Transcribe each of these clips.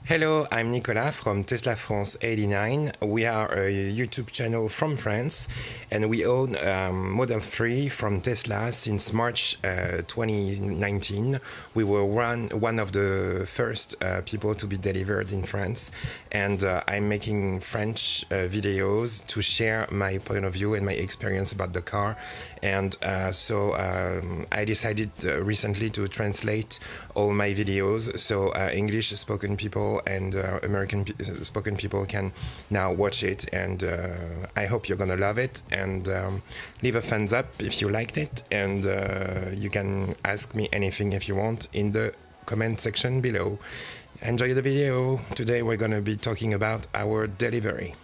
Hello, I'm Nicolas from Tesla France 89. We are a YouTube channel from France and we own Model 3 from Tesla since March 2019. We were one of the first people to be delivered in France, and I'm making French videos to share my point of view and my experience about the car. And so I decided recently to translate all my videos so English spoken people and American spoken people can now watch it, and I hope you're gonna love it, and leave a thumbs up if you liked it, and you can ask me anything if you want in the comment section below. Enjoy the video. Today we're gonna be talking about our delivery.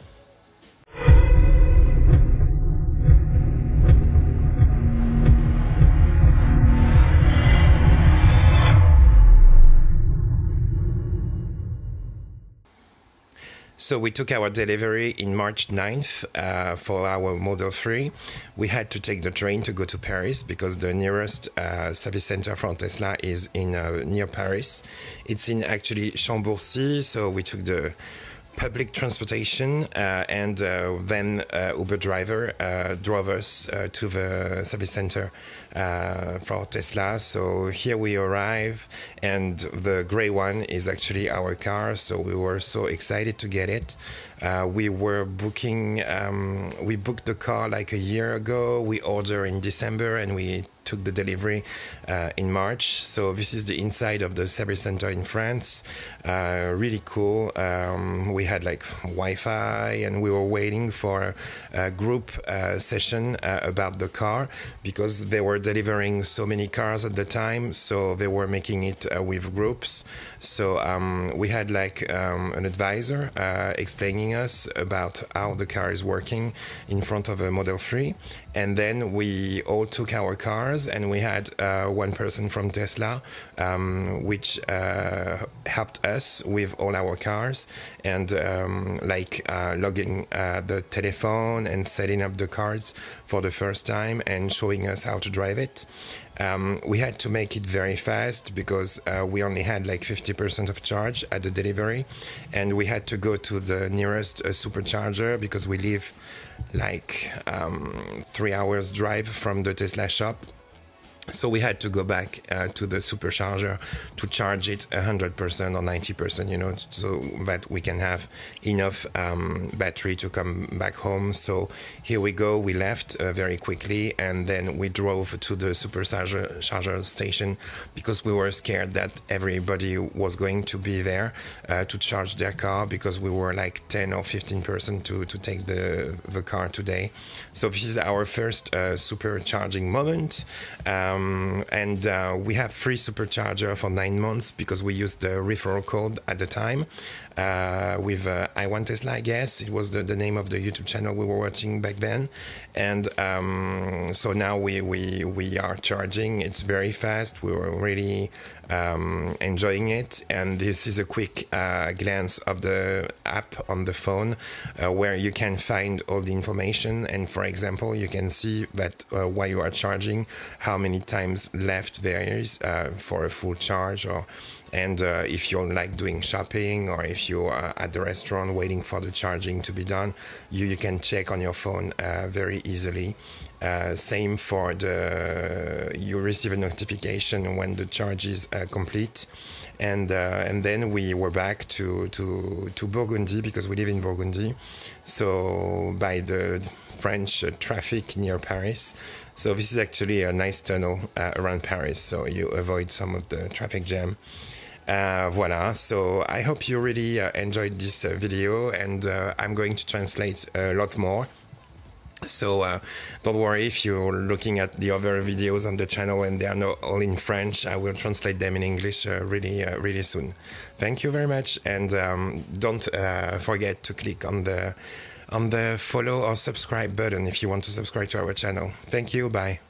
So we took our delivery in March 9th for our Model 3. We had to take the train to go to Paris because the nearest service center from Tesla is in near Paris. It's in actually Chambourcy, so we took the public transportation and then Uber driver drove us to the service center for Tesla. So here we arrive, and the gray one is actually our car, so we were so excited to get it. We booked the car like a year ago. We ordered in December and we took the delivery in March. So this is the inside of the service center in France. Really cool. We had like Wi-Fi, and we were waiting for a group session about the car because they were delivering so many cars at the time, so they were making it with groups. So we had like an advisor explaining us about how the car is working in front of a Model 3, and then we all took our cars, and we had one person from Tesla which helped us with all our cars, and logging the telephone and setting up the cards for the first time and showing us how to drive it. We had to make it very fast because we only had like 50% of charge at the delivery, and we had to go to the nearest supercharger because we live like 3 hours drive from the Tesla shop. So we had to go back to the supercharger to charge it 100% or 90%, you know, so that we can have enough battery to come back home. So here we go. We left very quickly, and then we drove to the supercharger station because we were scared that everybody was going to be there to charge their car, because we were like 10 or 15% to take the car today. So this is our first supercharging moment. We have free supercharger for 9 months because we used the referral code at the time with I Want Tesla, I guess. It was the name of the YouTube channel we were watching back then. And so now we are charging. It's very fast. We were really enjoying it. And this is a quick glance of the app on the phone where you can find all the information. And for example, you can see that while you are charging, how many times left there is for a full charge, and if you're like doing shopping, or if you are at the restaurant waiting for the charging to be done, you can check on your phone very easily. Same for you receive a notification when the charge is complete, and then we were back to Burgundy because we live in Burgundy, so by the French traffic near Paris. So this is actually a nice tunnel around Paris, so you avoid some of the traffic jam. Voila, so I hope you really enjoyed this video, and I'm going to translate a lot more. So don't worry if you're looking at the other videos on the channel and they are not all in French. I will translate them in English really soon. Thank you very much, and don't forget to click on the follow or subscribe button if you want to subscribe to our channel. Thank you, bye.